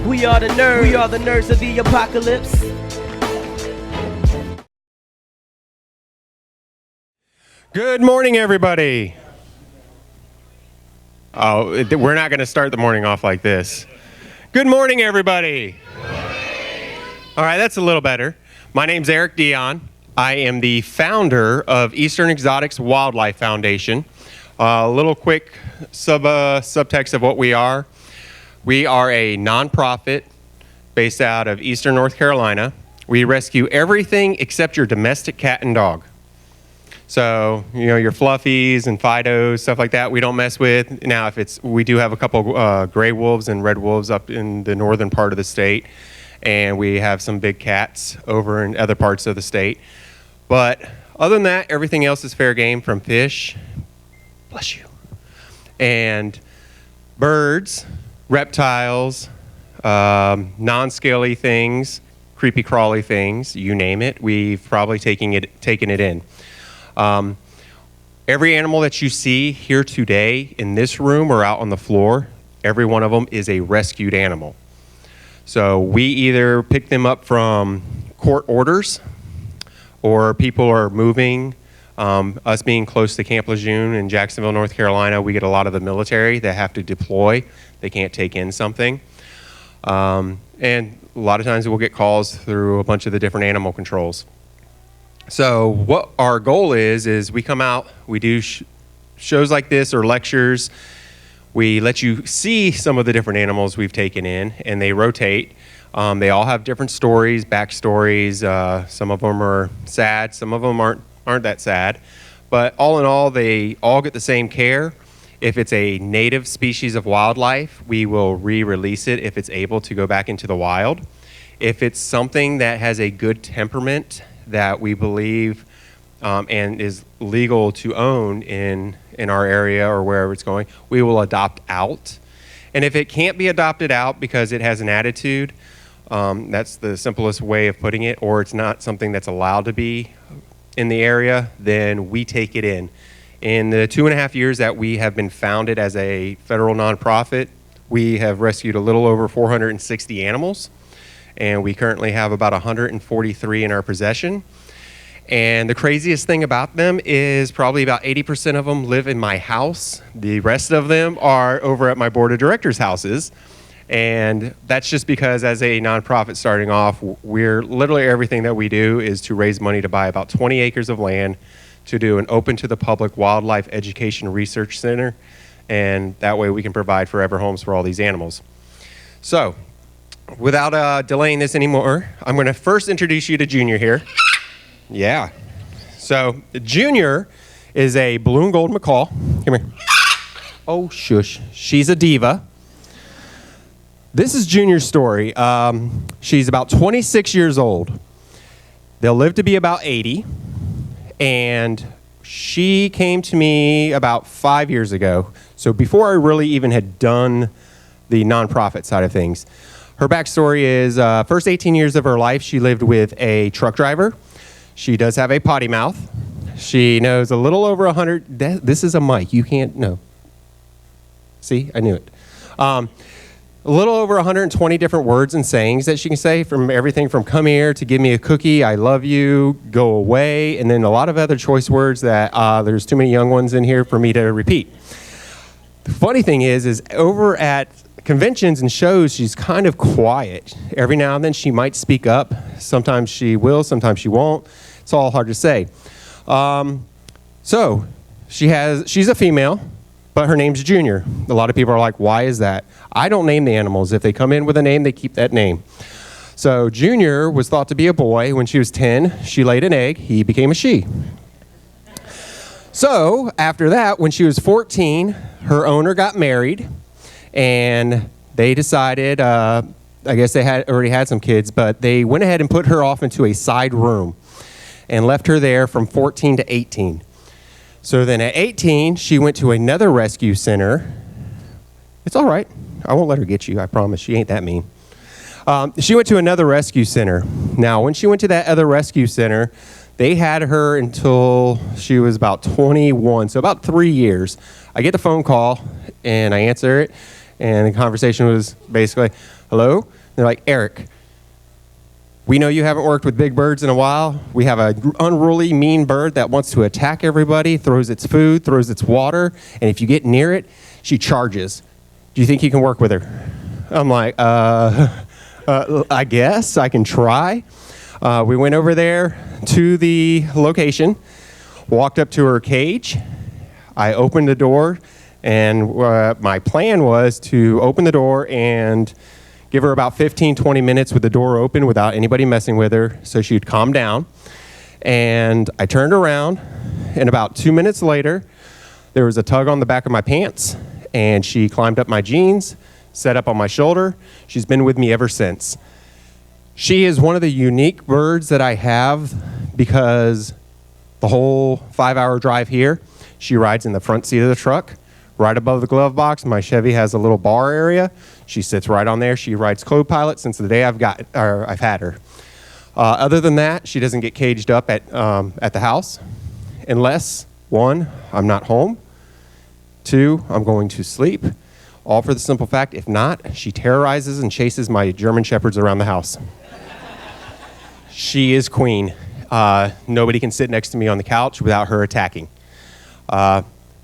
We are the nerds. We are the nerds of the apocalypse. Good morning, everybody. Oh, we're not going to start the morning off like this. Good morning, everybody. Good morning. All right, that's a little better. My name's Eric Dion. I am the founder of Eastern Exotics Wildlife Foundation. A little quick subtext of what we are. We are a nonprofit based out of Eastern North Carolina. We rescue everything except your domestic cat and dog. So, you know, your fluffies and Fidos, stuff like that, we don't mess with. Now, we do have a couple gray wolves and red wolves up in the northern part of the state, and we have some big cats over in other parts of the state. But other than that, everything else is fair game, from fish, bless you, and birds, reptiles, non-scaly things, creepy crawly things, you name it. We've probably taken it in. Every animal that you see here today in this room or out on the floor, every one of them is a rescued animal. So we either pick them up from court orders, or people are moving. Us being close to Camp Lejeune in Jacksonville, North Carolina, we get a lot of the military that have to deploy. They can't take in something. And a lot of times we'll get calls through a bunch of the different animal controls. So what our goal is we come out, we do shows like this or lectures. We let you see some of the different animals we've taken in, and they rotate. They all have different stories, backstories. Some of them are sad, some of them aren't that sad. But all in all, they all get the same care. If it's a native species of wildlife, we will re-release it if it's able to go back into the wild. If it's something that has a good temperament that we believe and is legal to own in our area or wherever it's going, we will adopt out. And if it can't be adopted out because it has an attitude, that's the simplest way of putting it, or it's not something that's allowed to be in the area, then we take it in. In the 2.5 years that we have been founded as a federal nonprofit, we have rescued a little over 460 animals, and we currently have about 143 in our possession. And the craziest thing about them is probably about 80% of them live in my house. The rest of them are over at my board of directors' houses. And that's just because as a nonprofit starting off, we're literally everything that we do is to raise money to buy about 20 acres of land to do an open to the public wildlife education research center. And that way we can provide forever homes for all these animals. So without delaying this anymore, I'm going to first introduce you to Junior here. Yeah. So Junior is a blue and gold macaw. Come here. Oh, shush. She's a diva. This is Junior's story. She's about 26 years old. They'll live to be about 80. And she came to me about 5 years ago. So before I really even had done the nonprofit side of things. Her backstory is first 18 years of her life, she lived with a truck driver. She does have a potty mouth. She knows a little over 100. This is a mic. You can't know. See, I knew it. A little over 120 different words and sayings that she can say, from everything from come here to give me a cookie, I love you, go away, and then a lot of other choice words that there's too many young ones in here for me to repeat. The funny thing is over at conventions and shows, she's kind of quiet. Every now and then she might speak up. Sometimes she will, sometimes she won't. It's all hard to say. So she's a female, but her name's Junior. A lot of people are like, why is that? I don't name the animals. If they come in with a name, they keep that name. So Junior was thought to be a boy. When she was 10, she laid an egg. He became a she. So after that, when she was 14, her owner got married. And they decided, I guess they had already had some kids, but they went ahead and put her off into a side room and left her there from 14 to 18. So then at 18, she went to another rescue center. It's all right. I won't let her get you, I promise. She ain't that mean. She went to another rescue center. Now, when she went to that other rescue center, they had her until she was about 21, so about 3 years. I get the phone call, and I answer it. And the conversation was basically, Hello? They're like, Eric, we know you haven't worked with big birds in a while. We have an unruly, mean bird that wants to attack everybody, throws its food, throws its water, and if you get near it, she charges. Do you think you can work with her? I'm like, I guess I can try. We went over there to the location, walked up to her cage. I opened the door, and my plan was to open the door and give her about 15, 20 minutes with the door open without anybody messing with her so she'd calm down. And I turned around, and about 2 minutes later, there was a tug on the back of my pants, and she climbed up my jeans, sat up on my shoulder. She's been with me ever since. She is one of the unique birds that I have because the whole 5-hour drive here, she rides in the front seat of the truck. Right above the glove box, my Chevy has a little bar area. She sits right on there. She rides co-pilot since the day I've had her. Other than that, she doesn't get caged up at the house unless, 1, I'm not home, 2, I'm going to sleep. All for the simple fact, if not, she terrorizes and chases my German Shepherds around the house. She is queen. Nobody can sit next to me on the couch without her attacking.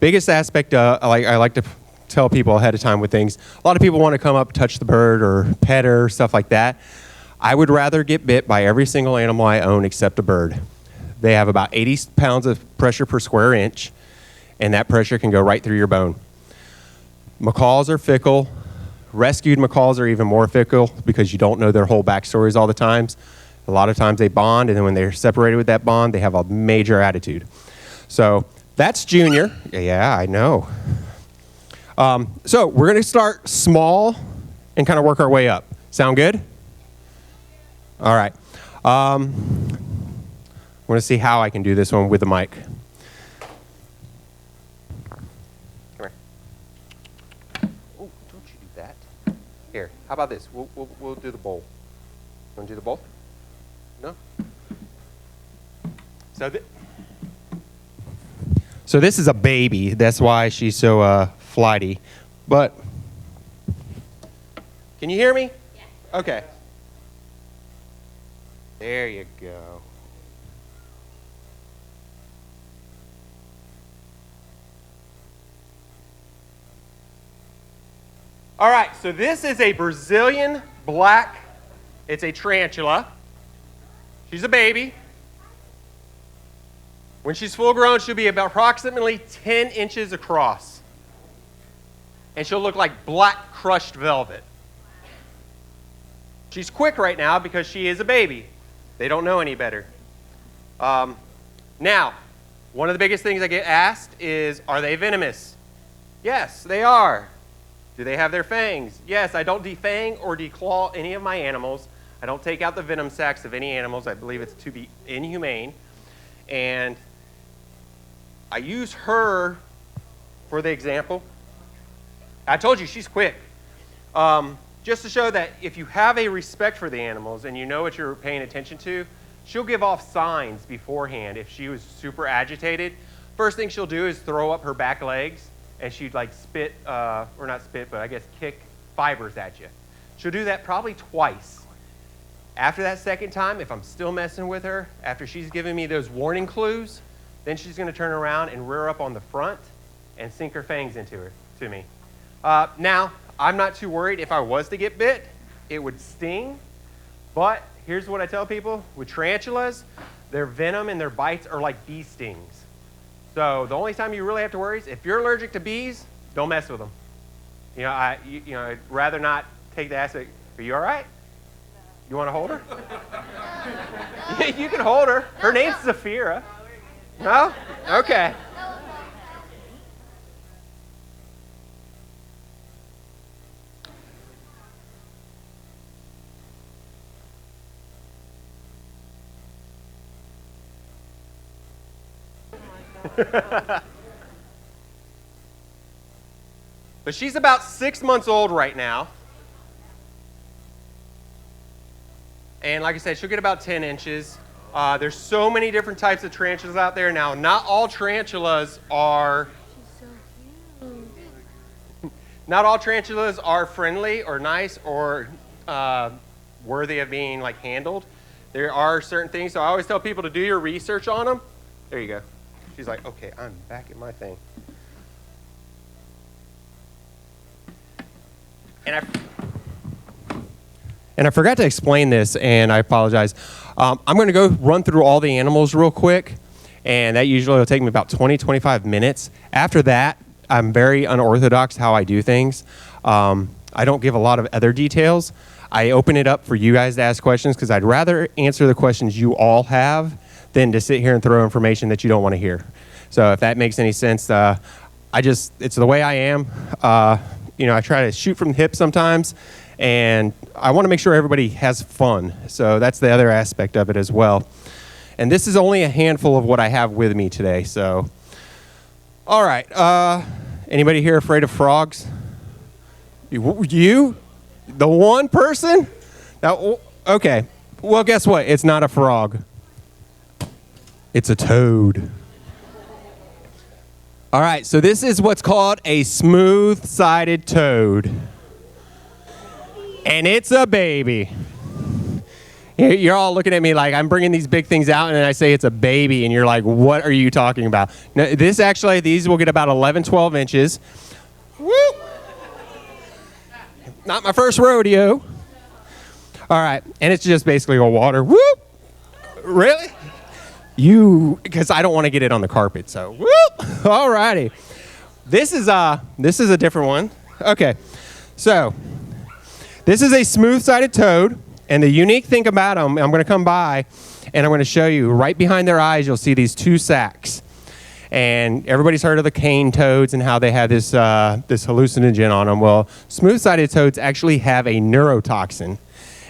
Biggest aspect, I like to tell people ahead of time with things. A lot of people want to come up, touch the bird, or pet her, stuff like that. I would rather get bit by every single animal I own except a bird. They have about 80 pounds of pressure per square inch, and that pressure can go right through your bone. Macaws are fickle. Rescued macaws are even more fickle because you don't know their whole backstories all the times. A lot of times they bond, and then when they're separated with that bond, they have a major attitude. So that's Junior. Yeah, I know. So we're going to start small and kind of work our way up. Sound good? All right. I want to see how I can do this one with the mic. Come here. Oh, don't you do that. Here, how about this? We'll do the bowl. Want to do the bowl? No? So this is a baby. That's why she's so flighty. But can you hear me? Yeah. Okay. There you go. All right, so this is a Brazilian black. It's a tarantula. She's a baby. When she's full grown, she'll be about approximately 10 inches across. And she'll look like black crushed velvet. She's quick right now because she is a baby. They don't know any better. Now, one of the biggest things I get asked is, are they venomous? Yes, they are. Do they have their fangs? Yes, I don't defang or declaw any of my animals. I don't take out the venom sacs of any animals. I believe it's to be inhumane. And I use her for the example. I told you she's quick. Just to show that if you have a respect for the animals and you know what you're paying attention to, she'll give off signs beforehand. If she was super agitated, first thing she'll do is throw up her back legs, and she'd like spit, or not spit, but I guess kick fibers at you. She'll do that probably twice. After that second time, if I'm still messing with her, after she's given me those warning clues, then she's going to turn around and rear up on the front and sink her fangs to me. Now, I'm not too worried. If I was to get bit, it would sting. But here's what I tell people. With tarantulas, their venom and their bites are like bee stings. So the only time you really have to worry is if you're allergic to bees, don't mess with them. I'd rather not take the aspect. Are you all right? You want to hold her? You can hold her. Her name's Zafira. No? Okay. But she's about 6 months old right now. And like I said, she'll get about 10 inches. There's so many different types of tarantulas out there. Now, not all tarantulas are... She's so cute. Not all tarantulas are friendly or nice or worthy of being like handled. There are certain things, so I always tell people to do your research on them. There you go. She's like, okay, I'm back at my thing. And I forgot to explain this, and I apologize. I'm going to go run through all the animals real quick, and that usually will take me about 20, 25 minutes. After that, I'm very unorthodox how I do things. I don't give a lot of other details. I open it up for you guys to ask questions because I'd rather answer the questions you all have than to sit here and throw information that you don't want to hear. So if that makes any sense, it's the way I am. I try to shoot from the hip sometimes, and I want to make sure everybody has fun. So that's the other aspect of it as well. And this is only a handful of what I have with me today. So, all right. Anybody here afraid of frogs? You? The one person? Now, okay. Well, guess what? It's not a frog. It's a toad. All right, so this is what's called a smooth-sided toad. And it's a baby. You're all looking at me like I'm bringing these big things out and then I say it's a baby and you're like, what are you talking about? Now, these will get about 11, 12 inches. Woo! Not my first rodeo. All right, and it's just basically a water. Whoop! Really? Because I don't want to get it on the carpet, so whoop! All righty. This is a different one. Okay, so this is a smooth-sided toad, and the unique thing about them, I'm going to come by, and I'm going to show you right behind their eyes. You'll see these two sacs. And everybody's heard of the cane toads and how they have this hallucinogen on them. Well, smooth-sided toads actually have a neurotoxin.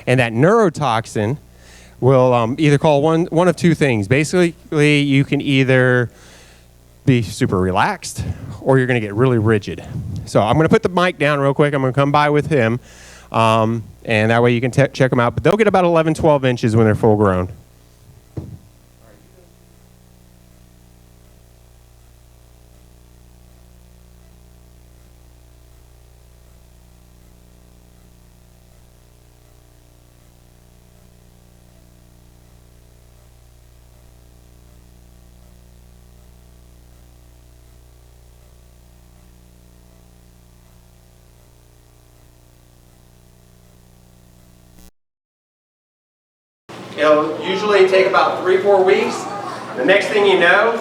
And that neurotoxin will either call one of two things. Basically, you can either be super relaxed or you're going to get really rigid. So I'm going to put the mic down real quick. I'm going to come by with him. And that way you can check them out. But they'll get about 11, 12 inches when they're full grown. It'll usually take about 3-4 weeks. The next thing you know,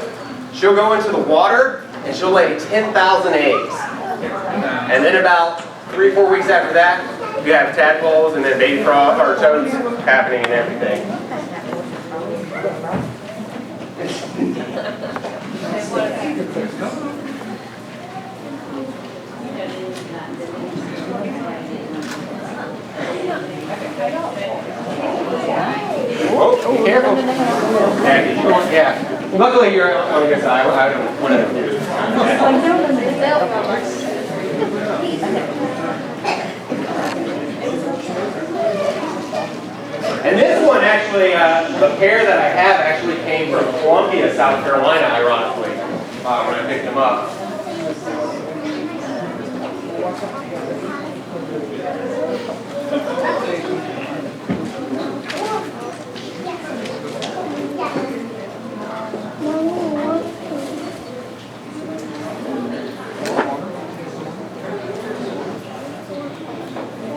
she'll go into the water and she'll lay 10,000 eggs. And then about 3-4 weeks after that, you have tadpoles and then baby frog or toads happening and everything. Oh, be careful. Yeah. Luckily you're on your side. I don't want to do it. And this one actually, the pair that I have actually came from Columbia, South Carolina, ironically, when I picked them up.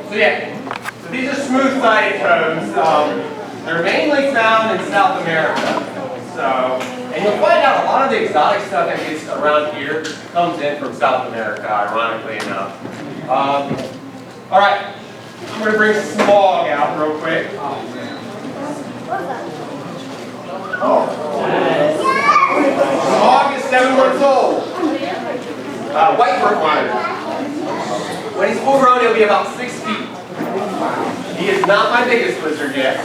So yeah, so these are smooth-sided toads. They're mainly found in South America. So, and you'll find out a lot of the exotic stuff that gets around here comes in from South America, ironically enough. All right, I'm going to bring Smog out real quick. Smog is 7 months old. White Brook monitor. When he's full grown, he'll be about 6 feet. He is not my biggest lizard yet.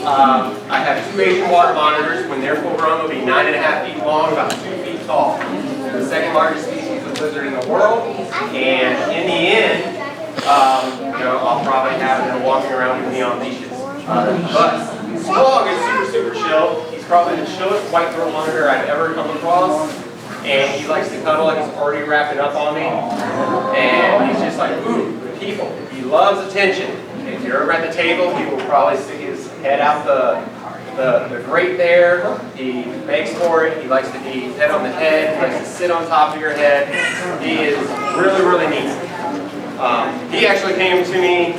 I have 2 Asian water monitors. When they're full grown, they'll be 9.5 feet long, about 2 feet tall. They're the second largest species of lizard in the world. And in the end, I'll probably have them walking around with me on leashes. But Smog is super chill. He's probably the chillest white throat monitor I've ever come across. And he likes to cuddle like he's already wrapping up on me. And he's just like, ooh, people. He loves attention. you're over at the table, he will probably stick his head out the grate there. He begs for it. He likes to be head on the head. He likes to sit on top of your head. He is really, really neat. He actually came to me.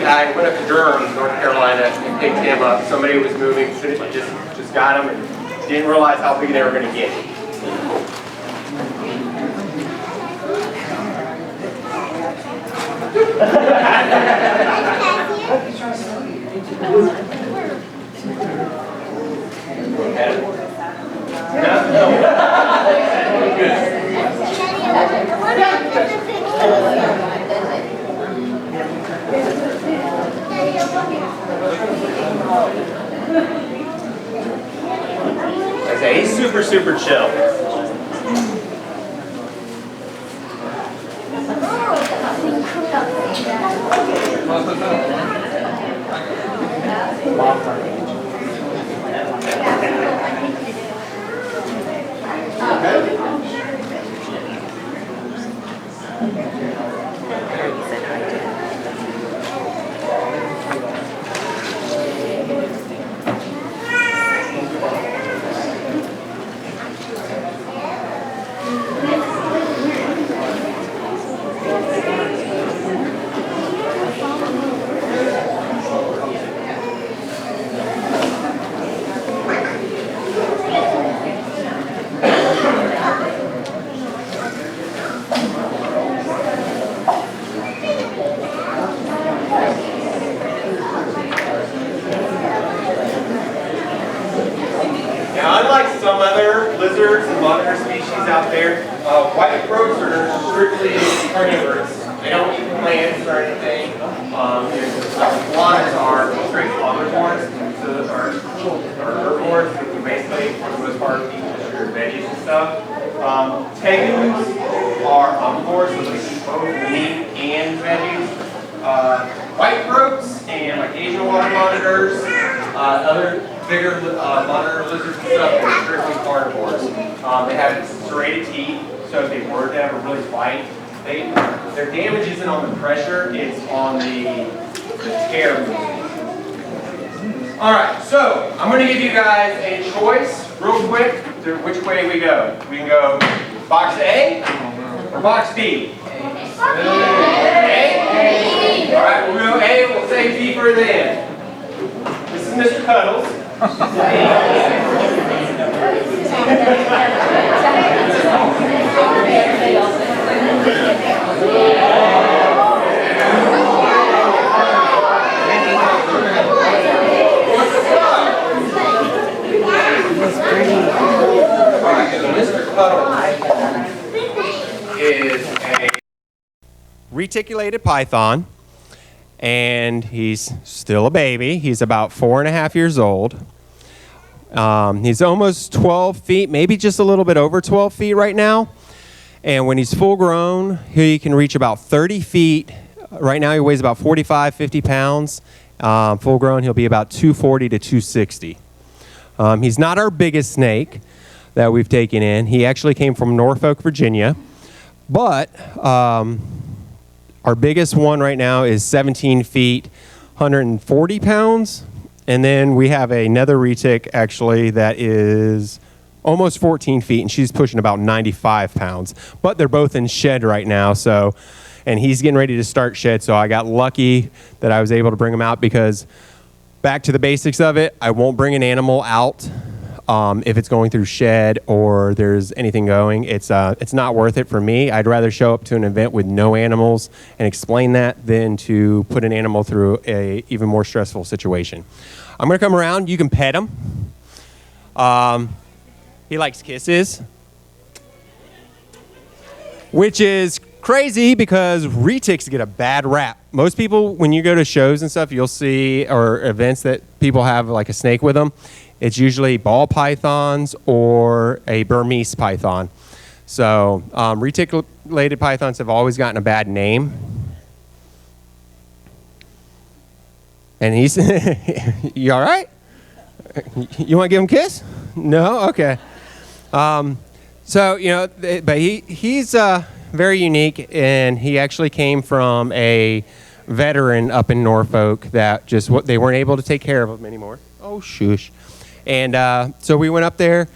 I went up to Durham, North Carolina, and picked him up. Somebody was moving, just got him, and didn't realize how big they were going to get. I say he's super, super chill. Now, unlike some other lizards and monitor species out there, white throats are strictly carnivorous. They don't eat plants or anything. Iguanas are straight omnivores, so those are herbivores who basically, for the most part, eat just your veggies and stuff. Tegus are omnivores, so they eat both meat and veggies. White throats and like Asian water monitors, other bigger monitor lizards and stuff, they're strictly carnivores. They have serrated teeth, so if they were to ever really fight, their damage isn't on the pressure, it's on the tear movement. Alright, so I'm going to give you guys a choice real quick to which way we go. We can go box A or box B. A? Alright, we'll go A, we'll say B for the end. This is Mr. Cuddles. Mr. Cuddles is a reticulated python, and he's still a baby. He's about 4.5 years old. He's almost 12 feet, maybe just a little bit over 12 feet right now. And when he's full grown, he can reach about 30 feet. Right now he weighs about 45, 50 pounds. Full grown, he'll be about 240 to 260. He's not our biggest snake that we've taken in. He actually came from Norfolk, Virginia. But our biggest one right now is 17 feet, 140 pounds. And then we have another retic actually that is almost 14 feet, and she's pushing about 95 pounds. But they're both in shed right now, so, and he's getting ready to start shed, so I got lucky that I was able to bring him out, because back to the basics of it, I won't bring an animal out if it's going through shed or there's anything going. It's not worth it for me. I'd rather show up to an event with no animals and explain that than to put an animal through a even more stressful situation. I'm going to come around. You can pet him. He likes kisses, which is crazy because retics get a bad rap. Most people, when you go to shows and stuff, you'll see, or events that people have like a snake with them, it's usually ball pythons or a Burmese python. So reticulated pythons have always gotten a bad name. And he's, you all right? You want to give him a kiss? No? Okay. So, you know, but he's very unique, and he actually came from a veteran up in Norfolk that just they weren't able to take care of him anymore. Oh, shush. And so we went up there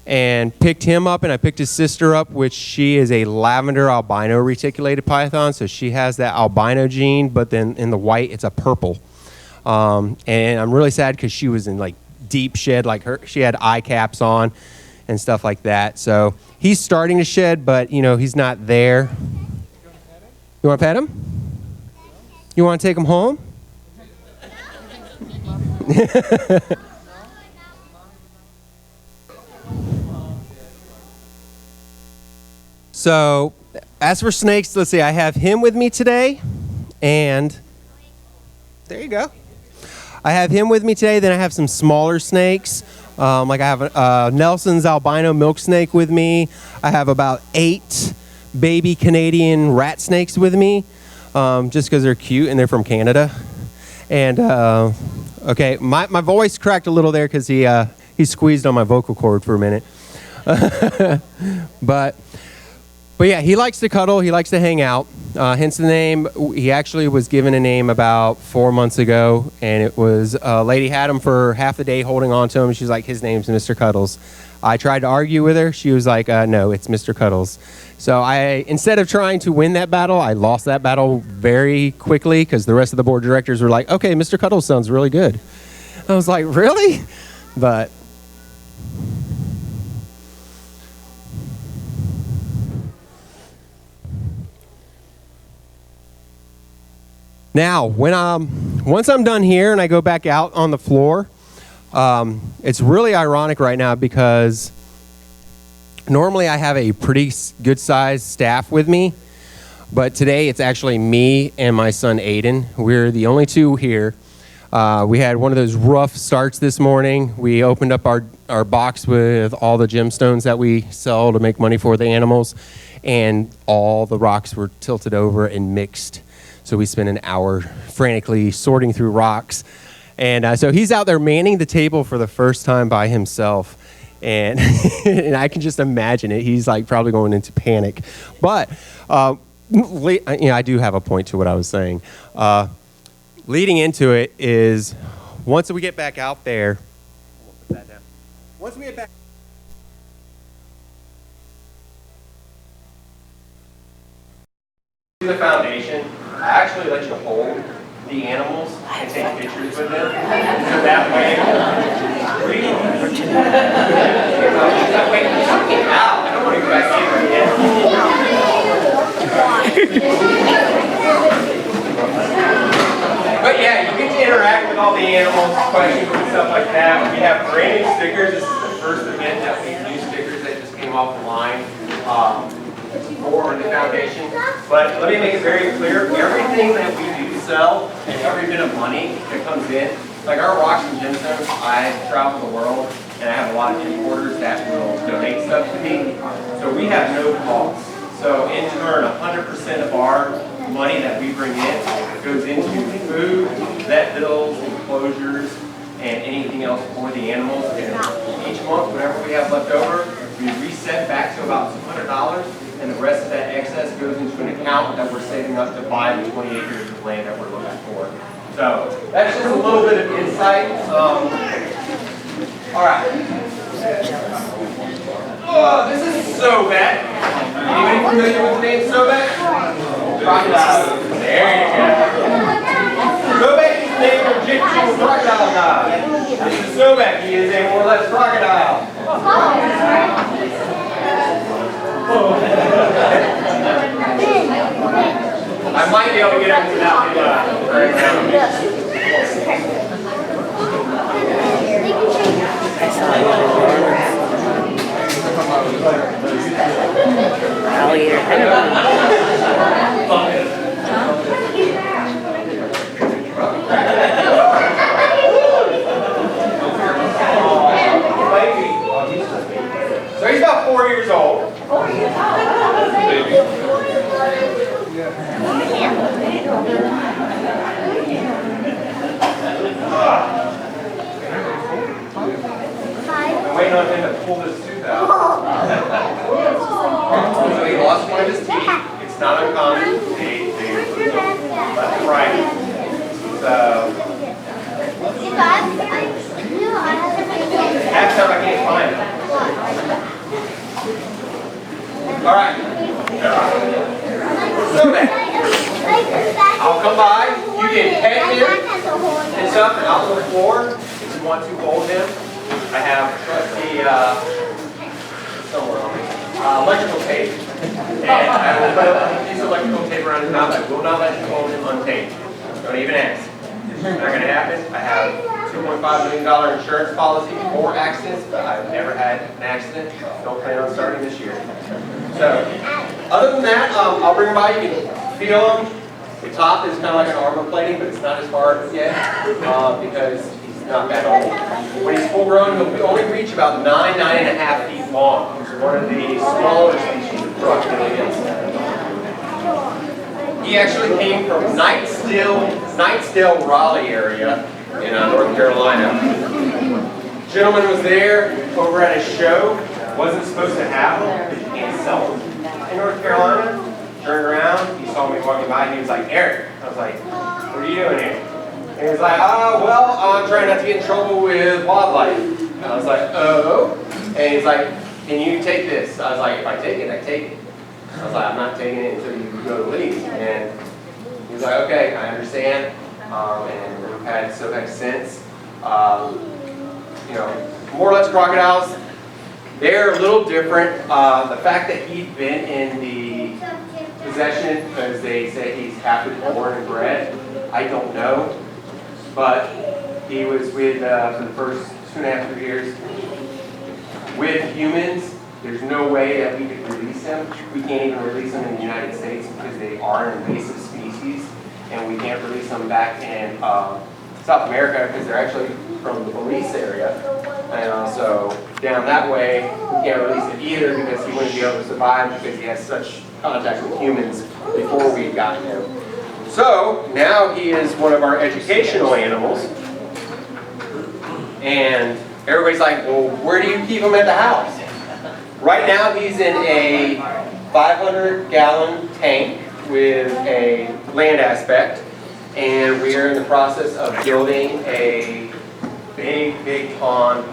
and picked him up, and I picked his sister up, which she is a lavender albino reticulated python. So she has that albino gene, but then in the white, it's a purple. And I'm really sad because she was in like deep shed, like she had eye caps on and stuff like that. So he's starting to shed, but he's not there. You want to pet him? You want to take him home? So, as for snakes, let's see, I have him with me today, and there you go. I have him with me today, then I have some smaller snakes. Like I have Nelson's albino milk snake with me. I have about 8 baby Canadian rat snakes with me, just because they're cute and they're from Canada. And, okay, my voice cracked a little there because he squeezed on my vocal cord for a minute. But yeah, he likes to cuddle. He likes to hang out. Hence the name. He actually was given a name about 4 months ago, and it was a lady had him for half the day holding on to him. She's like, his name's Mr. Cuddles. I tried to argue with her. She was like, no, it's Mr. Cuddles. So instead of trying to win that battle, I lost that battle very quickly because the rest of the board of directors were like, okay, Mr. Cuddles sounds really good. I was like, really? But now, once I'm done here and I go back out on the floor, it's really ironic right now because normally I have a pretty good-sized staff with me, but today it's actually me and my son Aiden. We're the only 2 here. We had one of those rough starts this morning. We opened up our box with all the gemstones that we sell to make money for the animals, and all the rocks were tilted over and mixed. So we spent an hour frantically sorting through rocks. And so he's out there manning the table for the first time by himself. And, and I can just imagine it. He's like probably going into panic. But I do have a point to what I was saying. Leading into it is once we get back out there, once we get back to the foundation, I actually let you hold the animals and take pictures with them. So that way, breathe. Wait, ow, I don't want to go back in yet. But yeah, you get to interact with all the animals, questions and stuff like that. We have brand new stickers. This is the first event that we do stickers that just came off the line. For the foundation, but let me make it very clear, everything that we do sell and every bit of money that comes in, like our rocks and gemstones, I travel the world and I have a lot of importers that will donate stuff to me, so we have no cost. So in turn, 100% of our money that we bring in goes into food, vet bills, enclosures, and anything else for the animals. And each month, whatever we have left over, we reset back to about $200. And the rest of that excess goes into an account that we're saving up to buy the 20 acres of land that we're looking for. So that's just a little bit of insight. All right. This is Sobat. Anybody familiar with the name Sobat? Crocodile. There you go. Sobat is the name of Egyptian crocodile god. This is Sobat. He is a more or less crocodile. I might be able to get him without the right now. So he's about 4 years old. I'm waiting on him to pull this tooth out. So he lost one of his teeth. It's not uncommon. They left and right. Half time I can't find it. All right. So then, I'll come by. You can pet him and stuff, and out on the floor if you want to hold him. I have somewhere on me electrical tape, and I will put a piece of electrical tape around his mouth. I will not let you hold him untaped. Don't even ask. It's not going to happen. I have $2.5 million insurance policy for accidents, but I've never had an accident. Don't plan on starting this year. So, other than that, I'll bring him by. You can feel him. The top is kind of like an armor plating, but it's not as hard yet because he's not that old. When he's full grown, he'll only reach about 9.5 feet long. He's one of the smaller species of crocodilians. He actually came from Knightsdale, Raleigh area in North Carolina. Gentleman was there over at a show. Wasn't supposed to have them because you can't sell them in North Carolina. Turned around, he saw me walking by, and he was like, "Eric." I was like, "What are you doing here?" And he was like, well, I'm trying not to get in trouble with wildlife." And I was like, "Oh." And he's like, "Can you take this?" I was like, "If I take it, I take it." I was like, "I'm not taking it until you go to leave." And he was like, "Okay, I understand." And we've had so much since. More or less crocodiles, they're a little different. The fact that he'd been in the possession, because they say he's half born and bred, I don't know. But he was with, for the first 2.5 to 3 years, with humans. There's no way that we could release him. We can't even release them in the United States because they are an invasive species, and we can't release them back in South America because they're actually from the Belize area. And so down that way, we can't release it either because he wouldn't be able to survive because he has such contact with humans before we got him. So now he is one of our educational animals. And everybody's like, "Well, where do you keep him at the house?" Right now he's in a 500-gallon tank with a land aspect. And we are in the process of building a big pond.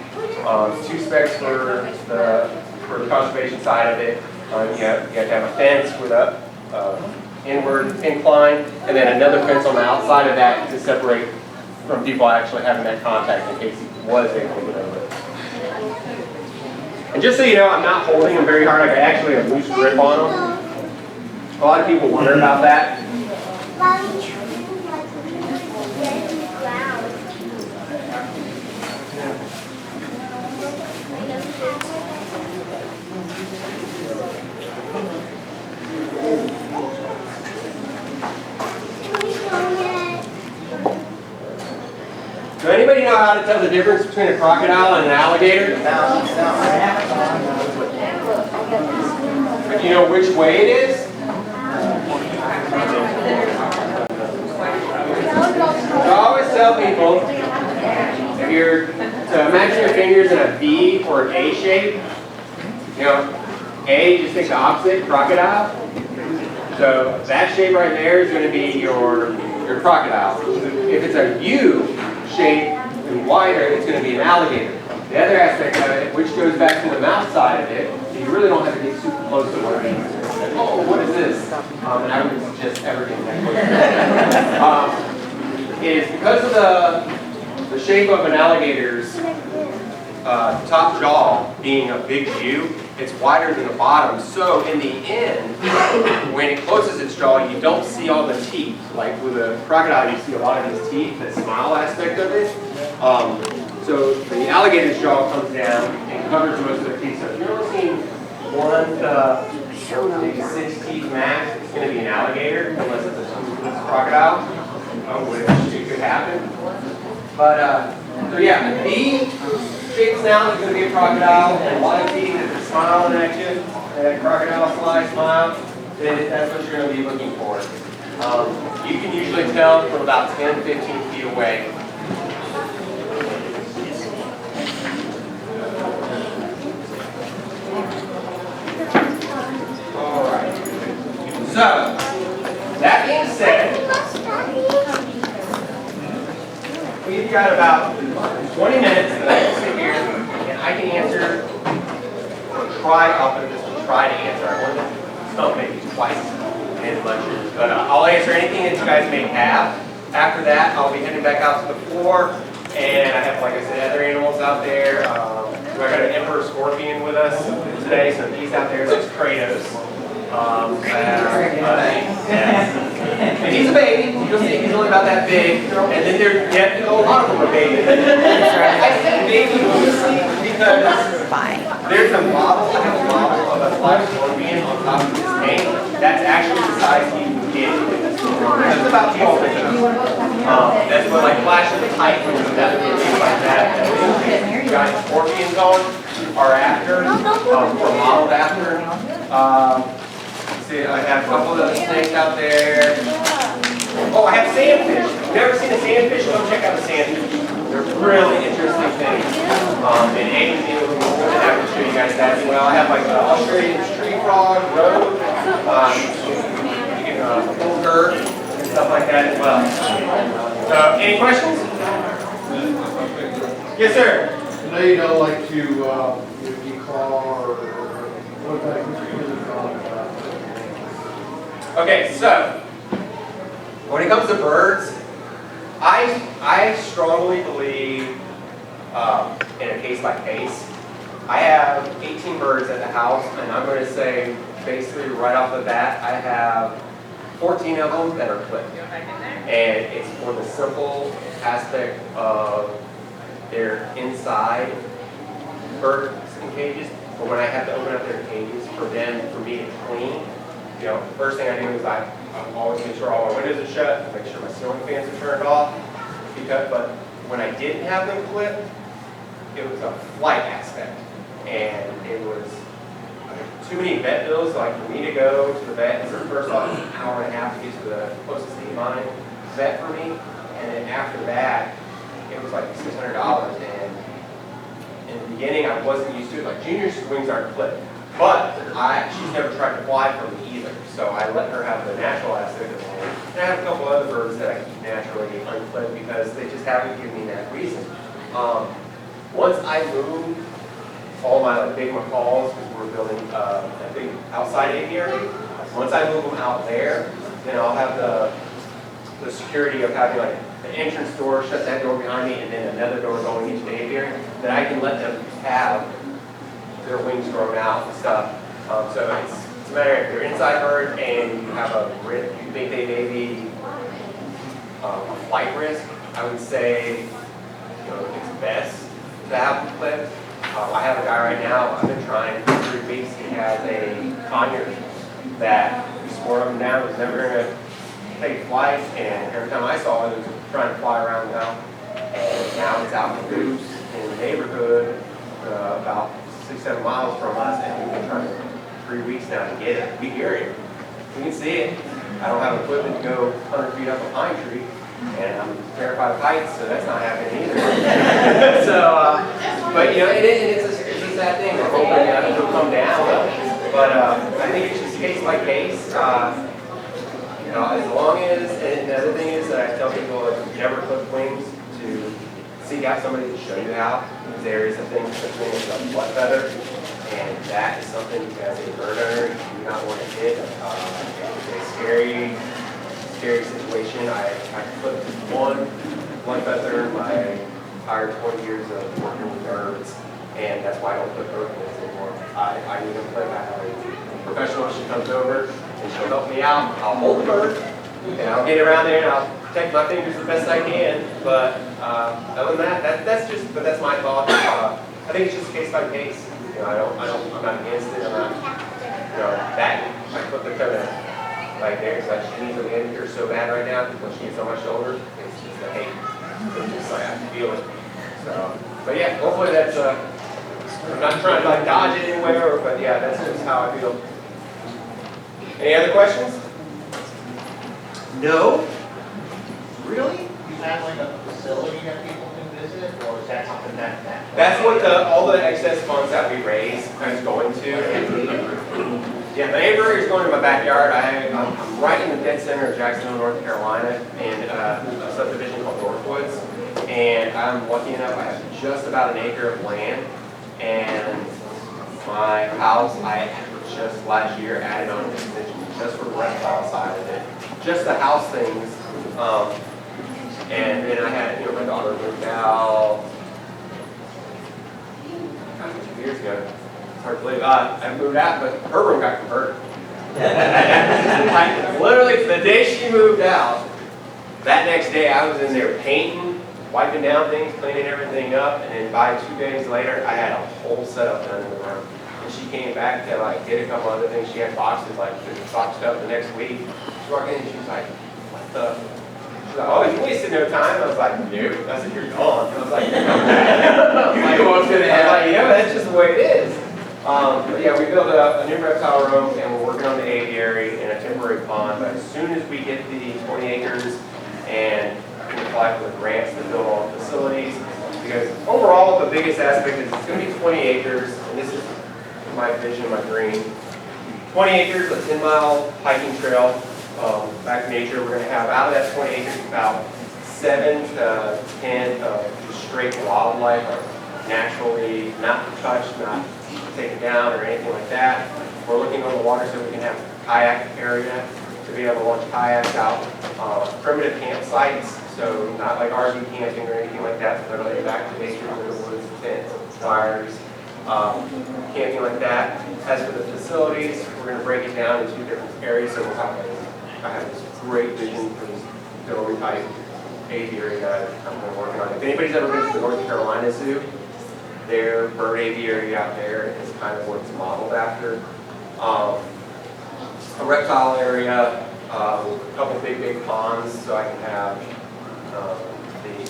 2 specs for the conservation side of it. You have to have a fence with a inward incline, and then another fence on the outside of that to separate from people actually having that contact in case he was able to get over it. And just so you know, I'm not holding him very hard. I got actually a loose grip on him. A lot of people wonder about that. Does anybody know how to tell the difference between a crocodile and an alligator? But do you know which way it is? I always tell people, if you're to imagine your fingers in a V or an A shape, A, just think the opposite, crocodile. So that shape right there is going to be your crocodile. If it's a U shape and wider, it's going to be an alligator. The other aspect of it, which goes back to the mouth side of it, so you really don't have to get super close to one of these. Oh, what is this? And I would suggest ever getting that close. Is because of the shape of an alligator's top jaw being a big U, it's wider than the bottom. So in the end, when it closes its jaw, you don't see all the teeth. Like with a crocodile, you see a lot of these teeth, the smile aspect of it. So the alligator's jaw comes down and covers most of their teeth. So if you're only seeing 1 to maybe 6 teeth max, it's going to be an alligator, unless it's a crocodile, which it could happen. But so yeah, the B shaped sound is going to be a crocodile, and a lot of teeth if it's smiling at you, and that crocodile smile, then that's what you're going to be looking for. You can usually tell from about 10, 15 feet away. Alright. So, that being said, we've got about 20 minutes that I can sit here and I can answer, I'll put this one, try to answer. I want to stump maybe twice in lectures, but I'll answer anything that you guys may have. After that, I'll be heading back out to the floor, and I have, like I said, other animals out there. I got an emperor scorpion with us today, so he's out there. That's Kratos. And he's a baby. You'll see he's only about that big. And then a lot of them are babies. I said baby loosely because there's a model. I have a model of a live scorpion on top of this tank. That's actually the size he can get. That's about 12 inches. That's what like Flash of the Titan and things like that. Giant scorpions on are after, or modeled after. See, I have a couple of other snakes out there. Oh, I have sandfish. If you've never seen a sandfish, go check out the sandfish. They're really interesting things. And Amy's the only one that I can show you guys that as well. I have like the Australian tree frog, road, bird, and stuff like that as well. So, any questions? Yes, sir. I know you don't like to declaw or what type of Okay, so when it comes to birds, I strongly believe in a case by case. I have 18 birds at the house, and I'm going to say basically right off the bat, I have 14 of them that are clipped. And it's for the simple aspect of they're inside birds in cages, but when I have to open up their cages for me to clean, you know, first thing I do is I always make sure all my windows are shut, make sure my ceiling fans are turned off. But when I didn't have them clipped, it was a flight aspect, and it was too many vet bills. Like for me to go to the vet, it's first off an hour and a half to get to the closest canine vet for me, and then after that, it was like $600. And in the beginning, I wasn't used to it. Like Junior's wings aren't clipped. But she's never tried to fly for me either, so I let her have the natural aspect of it. And I have a couple other birds that I keep naturally unclipped because they just haven't given me that reason. Once I move all my like big macaws, because we're building a big outside aviary, once I move them out there, then I'll have the security of having like the entrance door, shut that door behind me, and then another door going into the aviary, that I can let them have their wings grown out and stuff. So it's a matter of they're inside birds and you have you think they may be a flight risk. I would say it's best to have them clipped. I have a guy right now, I've been trying for 3 weeks. He has a conure that we swore him down, was never going to take flight, and every time I saw it, it was trying to fly around now. And now it's out in the loose in the neighborhood about 6-7 miles from us, and we've been trying for 3 weeks now to get it. We hear it. We can see it. I don't have equipment to go 100 feet up a pine tree, and I'm terrified of heights, so that's not happening either. But it's a sad thing. We're hoping that it'll come down, but I think it's just case by case. As long as, and the other thing is that I tell people, if you never clip wings, to seek out somebody to show you how. There is a thing between a blood feather, and that is something as a bird owner you do not want to hit. It's a scary situation. I clipped one blood feather in my entire 20 years of working with birds, and that's why I don't clip bird wings anymore. I need them clipped. I have a professional. She comes over and she'll help me out. I'll hold the bird, and I'll get around there and I'll protect my fingers the best I can. But other than that, that's my thought. I think it's just case by case. I'm not against it. I'm not, I put the kind of like there, because she needs a manicure so bad right now because she gets so much older. It's just a hate. It's just like I can feel it. So, but yeah, hopefully that's. I'm not trying to like dodge it anywhere, but yeah, that's just how I feel. Any other questions? No. Really? You have like a facility that people can visit, or is that something that? That's what all the excess funds that we raise is going to. Yeah, the aviary is going to my backyard. I'm right in the dead center of Jacksonville, North Carolina, in a subdivision called Northwoods. And I'm lucky enough, I have just about an acre of land. And my house, I just last year added on an extension just for the reptile side of it. Just the house things. And then I had, my daughter moved out 2 years ago. It's hard to believe. I moved out, but her room got converted. Literally, the day she moved out, that next day I was in there painting, wiping down things, cleaning everything up, and then by 2 days later, I had a whole setup done in the room. And she came back to get a couple other things. She had boxes boxed up the next week. She walked in and she was like, "What the?" She's like, "Oh, you wasted no time." I was like, "Nope." I said, "You're gone." I was like, "Come back." Yeah, that's just the way it is. But yeah, we built a new reptile room, and we're working on the aviary and a temporary pond. But as soon as we get the 20 acres and we can apply for the grants to build all the facilities, because overall the biggest aspect is it's going to be 20 acres, and this is my vision, my dream. 20 acres, a 10-mile hiking trail back to nature. We're going to have out of that 20 acres about 7 to 10 of just straight wildlife, naturally not touched, not taken down or anything like that. We're looking on the water so we can have a kayak area to be able to launch kayaks out. Primitive campsites, so not like RV camping or anything like that, literally back to nature in the woods, tents, fires, camping like that. As for the facilities, we're going to break it down into 2 different areas, so we'll have I have this great vision for this building type aviary that I'm working on. If anybody's ever been to the North Carolina Zoo, their bird aviary out there is kind of what it's modeled after. A reptile area, a couple big ponds, so I can have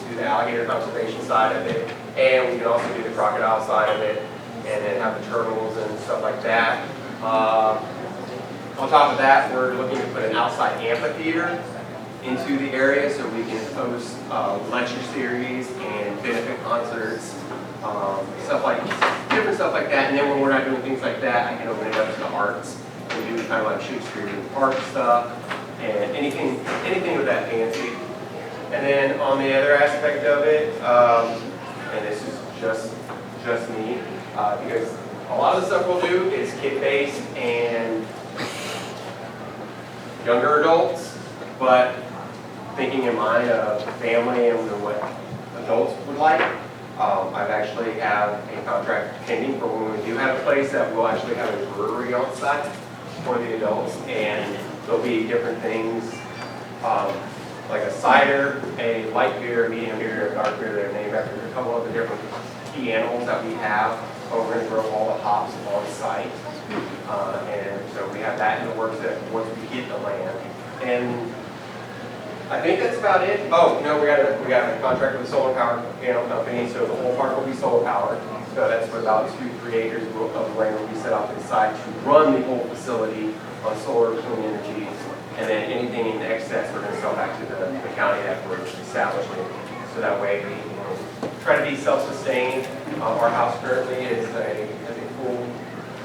do the alligator conservation side of it, and we can also do the crocodile side of it, and then have the turtles and stuff like that. On top of that, we're looking to put an outside amphitheater into the area so we can host lecture series and benefit concerts, different stuff like that. And then when we're not doing things like that, I can open it up to the arts. We do kind of like Shakespeare in the Park stuff and anything with that fancy. And then on the other aspect of it, and this is just me, because a lot of the stuff we'll do is kid-based and younger adults, but thinking in mind of family and what adults would like. I've actually have a contract pending for when we do have a place that we'll actually have a brewery on site for the adults, and there'll be different things like a cider, a light beer, a medium beer, a dark beer that are named after a couple of the different key animals that we have. We're going to grow all the hops on site, and so we have that in the works that once we get the land. And I think that's about it. Oh, we got a contract with a solar power panel company, so the whole park will be solar powered. So that's for about 2-3 acres of land will be set off to the side to run the whole facility on solar clean energy. And then anything in excess, we're going to sell back to the county that we're establishing. So that way we try to be self-sustained. Our house currently has a full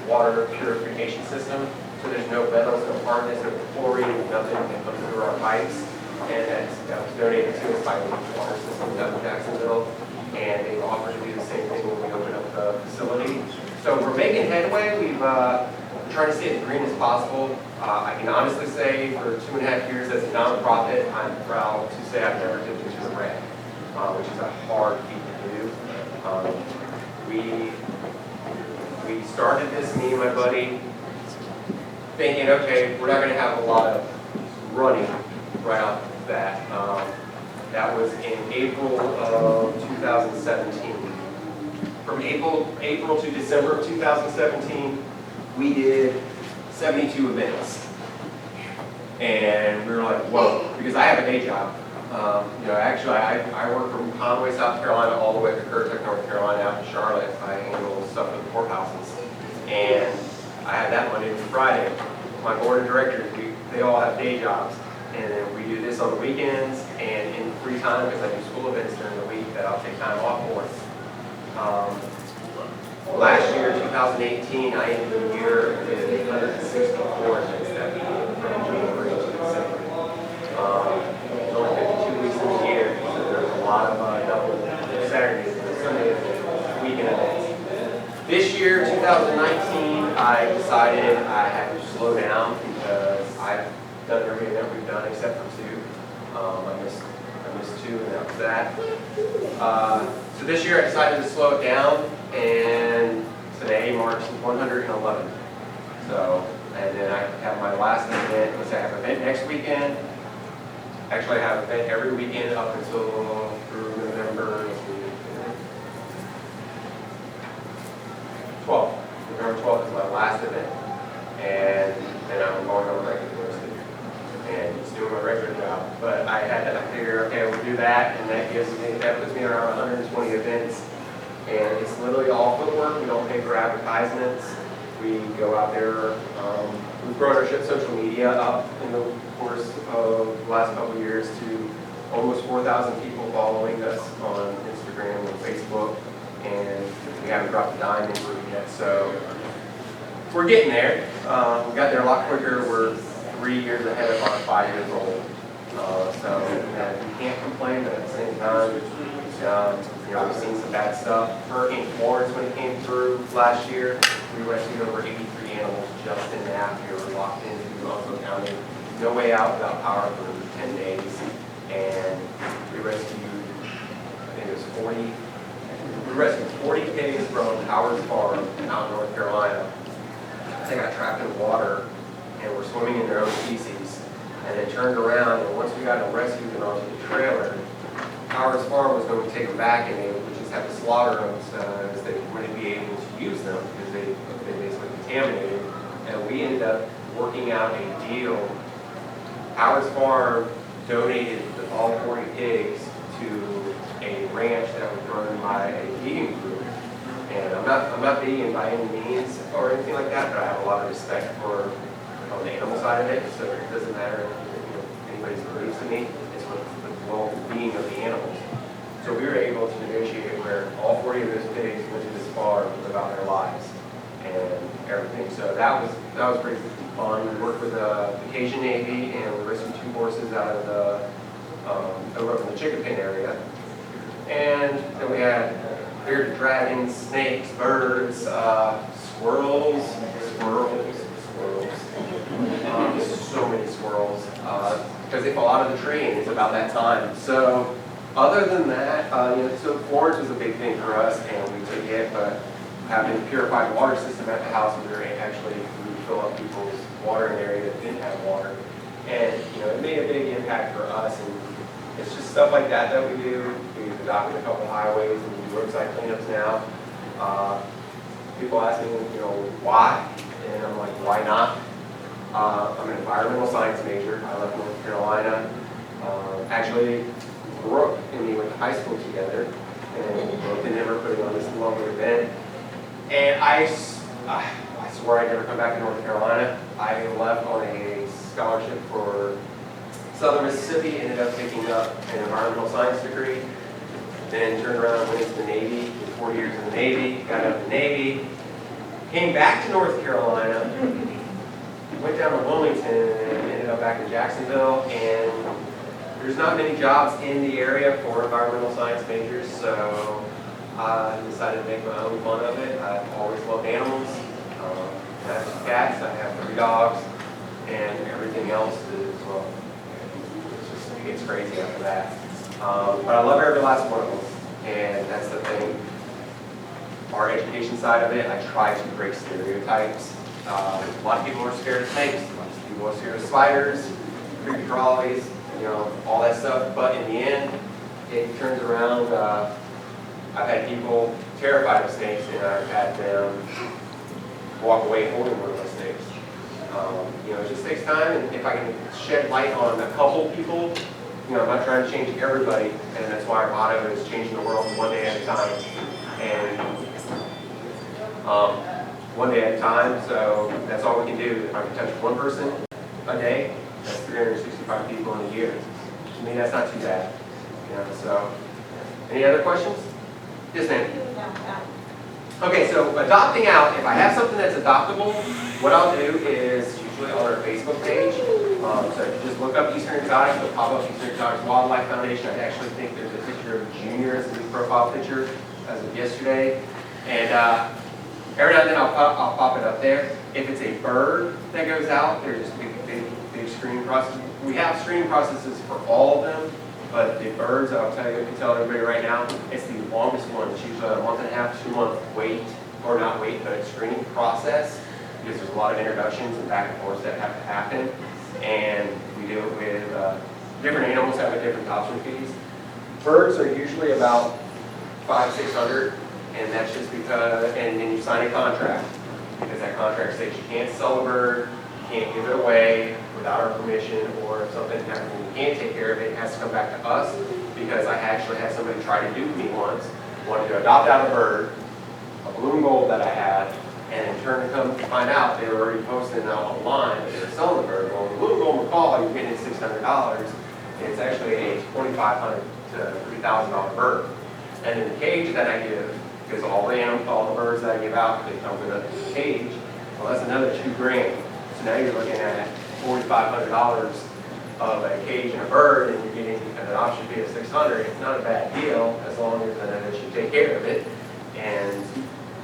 water purification system. So there's no metals, no hardness, no chlorine, nothing that comes through our pipes. And that was donated to us by the water system up in Jacksonville. And they've offered to do the same thing when we open up the facility. So we're making headway. We're trying to stay as green as possible. I can honestly say for 2.5 years as a nonprofit, I'm proud to say I've never dipped into the red, which is a hard feat to do. We started this, me and my buddy, thinking, okay, we're not going to have a lot of running right off the bat. That was in April of 2017. From April to December of 2017, we did 72 events. And we were like, whoa, because I have a day job. Actually, I work from Conway, South Carolina, all the way to Currituck, North Carolina, out to Charlotte. I handle stuff at the courthouses. And I have that Monday through Friday. My board of directors, they all have day jobs. And then we do this on the weekends and in free time, because I do school events during the week that I'll take time off for. Last year, 2018, I ended the year with 164 events that we did from January to December. There's only 52 weeks in the year, so there's a lot of double Saturday and Sunday weekend events. This year, 2019, I decided I had to slow down because I've done every event we've done except for two. I missed two, and that was that. So this year I decided to slow it down, and today marks 111. So, and then I have my last event. Let's say I have an event next weekend. Actually, I have an event every weekend up until through November 12th. November 12th is my last event, and then I'm going on regular and just doing my regular job. But I figure, okay, we'll do that, and that puts me around 120 events, and it's literally all footwork. We don't pay for advertisements. We go out there. We've grown our social media up in the course of the last couple of years to almost 4,000 people following us on Instagram and Facebook, and we haven't dropped a dime into it yet. So we're getting there. We got there a lot quicker. We're 3 years ahead of our 5 years old. So we can't complain, but at the same time, we've seen some bad stuff. Hurricane Florence, when it came through last year, we rescued over 83 animals just in that. We were locked into Onslow County, no way out without power for 10 days. And we rescued, I think it was 40. We rescued 40 pigs from Howard's Farm out in North Carolina. They got trapped in water and were swimming in their own feces, and then turned around, and once we got them rescued and onto the trailer, Howard's Farm was going to take them back, and they would just have to slaughter them as they wouldn't be able to use them because they basically contaminated. And we ended up working out a deal. Howard's Farm donated all 40 pigs to a ranch that was run by a vegan group. And I'm not vegan by any means or anything like that, but I have a lot of respect for the animal side of it. So it doesn't matter if anybody's beliefs in me. It's with the well-being of the animals. So we were able to negotiate where all 40 of those pigs went to this farm to live out their lives and everything. So that was pretty fun. We worked with the Cajun Navy, and we rescued 2 horses out of the over in the chicken pen area. And then we had bearded dragons, snakes, birds, squirrels. So many squirrels because they fall out of the tree, and it's about that time. So other than that, so Florence was a big thing for us, and we took it, but having a purified water system at the house, we were actually fill up people's watering area that didn't have water. And it made a big impact for us, and it's just stuff like that we do. We've adopted a couple highways and we do roadside cleanups now. People ask me, why? And I'm like, why not? I'm an environmental science major. I left North Carolina. Actually, Brooke and me went to high school together, and Brooke and him are putting on this lovely event. And I swore I'd never come back to North Carolina. I left on a scholarship for Southern Mississippi, ended up picking up an environmental science degree, then turned around and went into the Navy, did 4 years in the Navy, got out of the Navy, came back to North Carolina, went down to Wilmington, and ended up back in Jacksonville, and there's not many jobs in the area for environmental science majors, so I decided to make my own fun of it. I've always loved animals. I have 2 cats, I have 3 dogs, and everything else is, well, it gets crazy after that. But I love every last one of them, and that's the thing. Our education side of it, I try to break stereotypes. A lot of people are scared of snakes, a lot of people are scared of spiders, creepy crawlies, all that stuff. But in the end, it turns around. I've had people terrified of snakes, and I've had them walk away holding one of those snakes. It just takes time, and if I can shed light on a couple people, I'm not trying to change everybody, and that's why our motto is changing the world one day at a time. And one day at a time, so that's all we can do. If I can touch one person a day, that's 365 people in a year. To me, that's not too bad. So, any other questions? Yes, ma'am. Okay, so adopting out, if I have something that's adoptable, what I'll do is usually on our Facebook page, So if you just look up Eastern Exotics, it'll pop up Eastern Exotics Wildlife Foundation. I actually think there's a picture of Junior as a new profile picture as of yesterday. And every now and then I'll pop it up there. If it's a bird that goes out, there's just big screening process. We have screening processes for all of them, but the birds, I'll tell you, I can tell everybody right now, it's the longest one. It's usually a 1.5 to 2 month wait, or not wait, but a screening process, because there's a lot of introductions and back and forth that have to happen. And we do it with different animals have a different adoption fees. Birds are usually about $500-600, and that's just because, and then you sign a contract, because that contract states you can't sell a bird, you can't give it away without our permission, or if something happens and you can't take care of it, it has to come back to us, because I actually had somebody try to dupe me once, wanted to adopt out a bird, a blue and gold that I had, and in turn to come to find out they were already posting it out online that they were selling the bird. Well, the blue and gold McCall, you're getting $600, and it's actually a $2,500 to $3,000 bird. And in the cage that I give, because all the birds that I give out, they come with a cage, well, that's another $2,000. So now you're looking at $4,500 of a cage and a bird, and you're getting an adoption fee of $600. It's not a bad deal as long as that you take care of it. And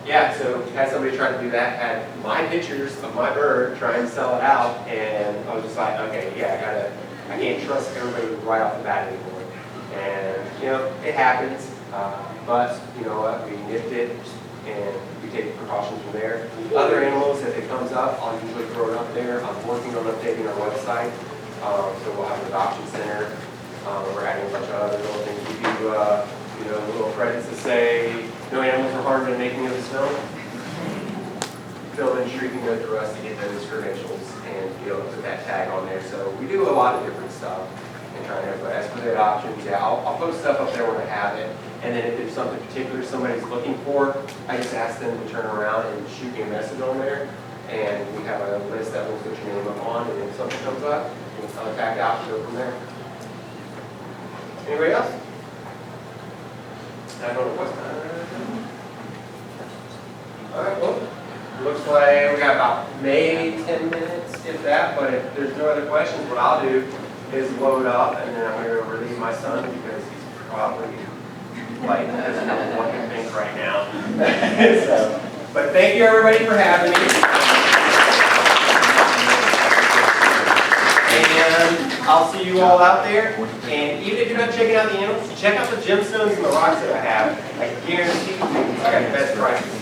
yeah, so had somebody try to do that, had my pictures of my bird trying to sell it out, and I was just like, okay, yeah, I can't trust everybody right off the bat anymore. And you know, it happens, but you know what, we nipped it, and we take precautions from there. Other animals, if it comes up, I'll usually throw it up there. I'm working on updating our website, so we'll have an adoption center. We're adding a bunch of other little things. We do, you know, little credits to say no animals were harmed in the making of this film. Film industry can go through us to get those credentials and be able to put that tag on there. So we do a lot of different stuff and trying to, but as for the adoptions, yeah, I'll post stuff up there when I have it. And then if there's something particular somebody's looking for, I just ask them to turn around and shoot me a message on there. And we have a list that we'll put your name up on, and if something comes up, we'll contact out and go from there. Anybody else? I don't know what's all right, well, looks like we got about maybe 10 minutes, if that, but if there's no other questions, what I'll do is load up, and then I'm going to relieve my son, because he's probably like, doesn't know what to think right now. So, but thank you everybody for having me. And I'll see you all out there. And even if you're not checking out the animals, check out the gemstones and the rocks that I have. I guarantee you, I got the best prices.